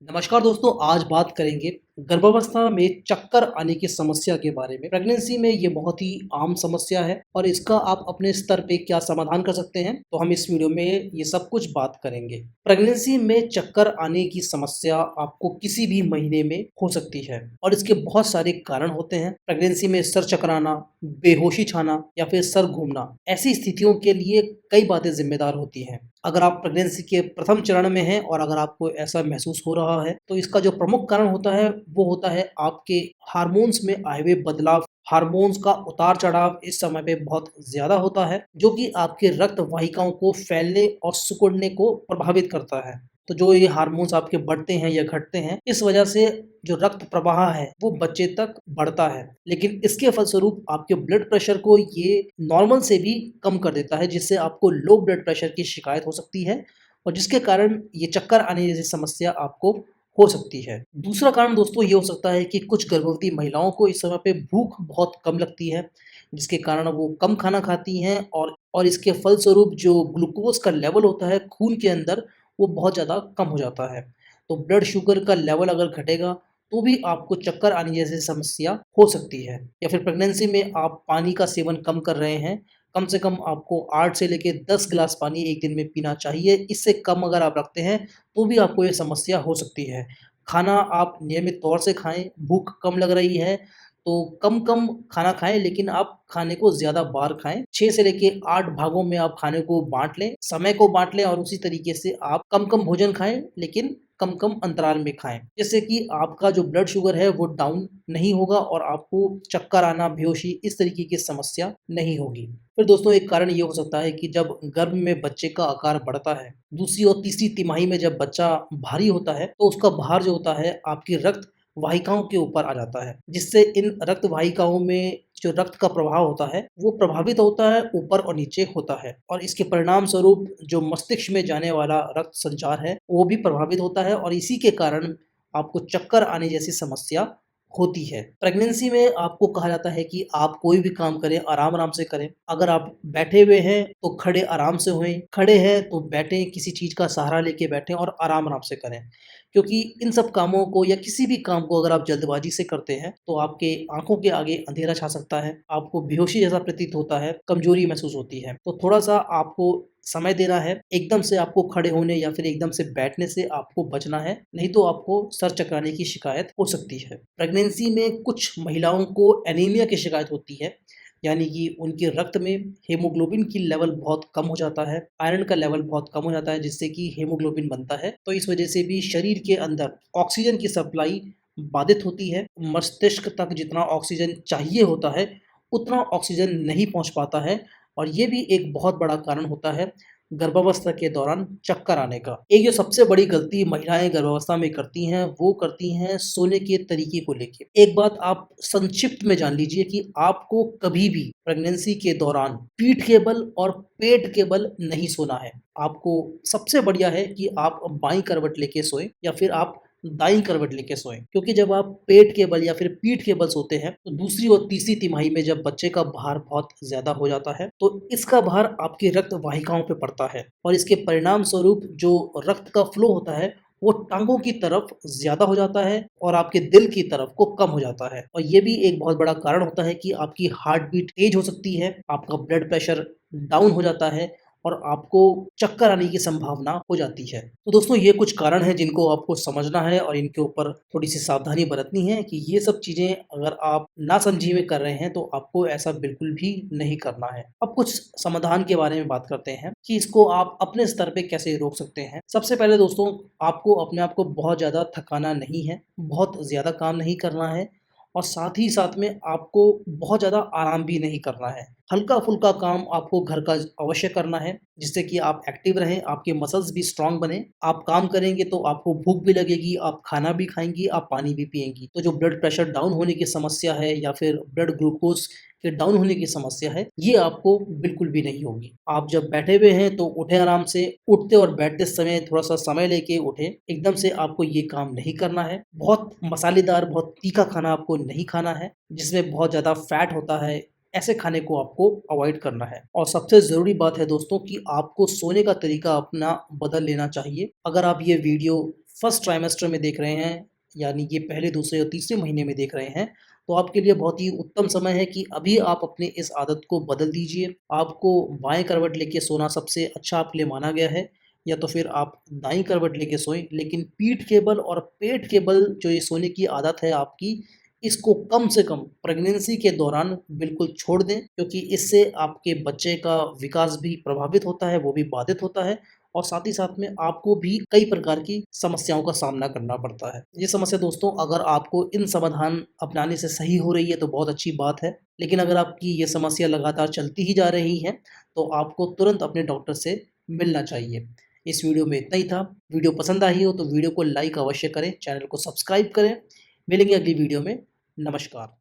नमस्कार दोस्तों, आज बात करेंगे गर्भावस्था में चक्कर आने की समस्या के बारे में। प्रेगनेंसी में ये बहुत ही आम समस्या है और इसका आप अपने स्तर पे क्या समाधान कर सकते हैं, तो हम इस वीडियो में ये सब कुछ बात करेंगे। प्रेगनेंसी में चक्कर आने की समस्या आपको किसी भी महीने में हो सकती है और इसके बहुत सारे कारण होते हैं। प्रेगनेंसी में सर चकराना, बेहोशी छाना या फिर सर घूमना, ऐसी स्थितियों के लिए कई बातें जिम्मेदार होती हैं। अगर आप प्रेगनेंसी के प्रथम चरण में हैं और अगर आपको ऐसा महसूस हो रहा है, तो इसका जो प्रमुख कारण होता है वो होता है आपके हार्मोन्स में आए हुए बदलाव। हार्मोन्स का उतार चढ़ाव इस समय पे बहुत ज्यादा होता है, जो कि आपके रक्त वाहिकाओं को फैलने और सिकुड़ने को प्रभावित करता है। तो जो ये हार्मोन्स आपके बढ़ते हैं या घटते हैं, इस वजह से जो रक्त प्रवाह है वो बच्चे तक बढ़ता है, लेकिन इसके फलस्वरूप आपके ब्लड प्रेशर को ये नॉर्मल से भी कम कर देता है, जिससे आपको लो ब्लड प्रेशर की शिकायत हो सकती है और जिसके कारण ये चक्कर आने जैसी समस्या आपको हो सकती है। दूसरा कारण दोस्तों ये हो सकता है कि कुछ गर्भवती महिलाओं को इस समय पे भूख बहुत कम लगती है, जिसके कारण वो कम खाना खाती हैं और इसके फलस्वरूप जो ग्लूकोज का लेवल होता है खून के अंदर, वो बहुत ज़्यादा कम हो जाता है। तो ब्लड शुगर का लेवल अगर घटेगा तो भी आपको चक्कर आने जैसी समस्या हो सकती है। या फिर प्रेगनेंसी में आप पानी का सेवन कम कर रहे हैं, कम से कम आपको 8 से लेके 10 गिलास पानी एक दिन में पीना चाहिए। इससे कम अगर आप रखते हैं तो भी आपको ये समस्या हो सकती है। खाना आप नियमित तौर से खाएँ, भूख कम लग रही है तो कम-कम खाना खाएँ, लेकिन आप खाने को ज़्यादा बार खाएँ। 6 से लेके 8 भागों में आप खाने को बाँट लें, समय को बाँट लें और उसी तरीके से आप कम-कम भोजन खाएँ, लेकिन कम-कम अंतराल में खाएँ। जिससे कि आपका जो ब्लड शुगर है वो डाउन नहीं होगा और आपको चक्कर आना, बेहोशी इस तरीके की समस्या नहीं होगी। फिर दोस्तों एक कारण ये हो सकता है कि जब गर्भ में बच्चे का आकार बढ़ता है, दूसरी और तीसरी तिमाही में जब बच्चा भारी होता है, तो उसका भार जो होता है आपकी रक्त वाहिकाओं के ऊपर आ जाता है, जिससे इन रक्त वाहिकाओं में जो रक्त का प्रवाह होता है वो प्रभावित होता है, ऊपर और नीचे होता है और इसके परिणाम स्वरूप जो मस्तिष्क में जाने वाला रक्त संचार है वो भी प्रभावित होता है और इसी के कारण आपको चक्कर आने जैसी समस्या होती है। प्रेगनेंसी में आपको कहा जाता है कि आप कोई भी काम करें, आराम-आराम से करें। अगर आप बैठे हुए हैं तो खड़े आराम से होएँ, खड़े हैं तो बैठें, किसी चीज़ का सहारा लेके बैठें और आराम-आराम से करें। क्योंकि इन सब कामों को या किसी भी काम को अगर आप जल्दबाज़ी से करते हैं, तो आपके आँखों के आगे अंधेरा छा सकता है, आपको बेहोशी जैसा प्रतीत होता है, कमज़ोरी महसूस होती है। तो थोड़ा-सा आपको समय देना है, एकदम से आपको खड़े होने या फिर एकदम से बैठने से आपको बचना है, नहीं तो आपको सर चकराने की शिकायत हो सकती है। प्रेगनेंसी में कुछ महिलाओं को एनीमिया की शिकायत होती है, यानी कि उनके रक्त में हीमोग्लोबिन की लेवल बहुत कम हो जाता है, आयरन का लेवल बहुत कम हो जाता है, जिससे कि हीमोग्लोबिन बनता है। तो इस वजह से भी शरीर के अंदर ऑक्सीजन की सप्लाई बाधित होती है। मस्तिष्क तक जितना ऑक्सीजन चाहिए होता है, उतना ऑक्सीजन नहीं पहुँच पाता है और ये भी एक बहुत बड़ा कारण होता है गर्भावस्था के दौरान चक्कर आने का। एक जो सबसे बड़ी गलती महिलाएँ गर्भावस्था में करती हैं, वो करती हैं सोने के तरीके को लेके। एक बात आप संक्षिप्त में जान लीजिए कि आपको कभी भी प्रेगनेंसी के दौरान पीठ के बल और पेट के बल नहीं सोना है। आपको सबसे बढ़िया है कि आप बाईं करवट लेके सोएं या फिर आप दाईं करवट लेके सोएं, क्योंकि जब आप पेट के बल या फिर पीठ के बल सोते हैं तो दूसरी और तीसरी तिमाही में जब बच्चे का भार बहुत ज्यादा हो जाता है तो इसका भार आपकी रक्त वाहिकाओं पे पड़ता है और इसके परिणाम स्वरूप जो रक्त का फ्लो होता है वो टांगों की तरफ ज्यादा हो जाता है और आपके दिल की तरफ को कम हो जाता है और ये भी एक बहुत बड़ा कारण होता है कि आपकी हार्ट बीट तेज हो सकती है, आपका ब्लड प्रेशर डाउन हो जाता है और आपको चक्कर आने की संभावना हो जाती है। तो दोस्तों ये कुछ कारण हैं जिनको आपको समझना है और इनके ऊपर थोड़ी-सी सावधानी बरतनी है कि ये सब चीज़ें अगर आप नासमझी में कर रहे हैं तो आपको ऐसा बिल्कुल भी नहीं करना है। अब कुछ समाधान के बारे में बात करते हैं कि इसको आप अपने स्तर पे कैसे रोक सकते हैं। सबसे पहले दोस्तों आपको अपने आप को बहुत ज़्यादा थकाना नहीं है, बहुत ज़्यादा काम नहीं करना है और साथ ही साथ में आपको बहुत ज़्यादा आराम भी नहीं करना है। हल्का-फुल्का काम आपको घर का अवश्य करना है, जिससे कि आप एक्टिव रहें, आपके मसल्स भी स्ट्रॉन्ग बनें। आप काम करेंगे तो आपको भूख भी लगेगी, आप खाना भी खाएँगी, आप पानी भी पिएँगी। तो जो ब्लड प्रेशर डाउन होने की समस्या है या फिर ब्लड ग्लूकोज़ के डाउन होने की समस्या है, ये आपको बिल्कुल भी नहीं होगी। आप जब बैठे हुए हैं तो उठें आराम से, उठते और बैठते समय थोड़ा-सा समय लेके उठें। एकदम से आपको ये काम नहीं करना है। बहुत मसालेदार, बहुत तीखा खाना आपको नहीं खाना है, जिसमें बहुत ज़्यादा फैट होता है, ऐसे खाने को आपको अवॉइड करना है। और सबसे ज़रूरी बात है दोस्तों कि आपको सोने का तरीका अपना बदल लेना चाहिए। अगर आप ये वीडियो फर्स्ट ट्राइमेस्टर में देख रहे हैं, यानी कि पहले, दूसरे और तीसरे महीने में देख रहे हैं, तो आपके लिए बहुत ही उत्तम समय है कि अभी आप अपनी इस आदत को बदल दीजिए। आपको बाएँ करवट लेके सोना सबसे अच्छा आपके लिए माना गया है, या तो फिर आप दाईं करवट लेके सोएँ, लेकिन पीठ के बल और पेट के बल जो ये सोने की आदत है आपकी, इसको कम से कम प्रेगनेंसी के दौरान बिल्कुल छोड़ दें, क्योंकि इससे आपके बच्चे का विकास भी प्रभावित होता है, वो भी बाधित होता है और साथ ही साथ में आपको भी कई प्रकार की समस्याओं का सामना करना पड़ता है। ये समस्या दोस्तों, अगर आपको इन समाधान अपनाने से सही हो रही है तो बहुत अच्छी बात है, लेकिन अगर आपकी ये समस्या लगातार चलती ही जा रही है, तो आपको तुरंत अपने डॉक्टर से मिलना चाहिए। इस वीडियो में इतना ही था। वीडियो पसंद आई हो तो वीडियो को लाइक अवश्य करें, चैनल को सब्सक्राइब करें। मिलेंगे अगली वीडियो में। नमस्कार।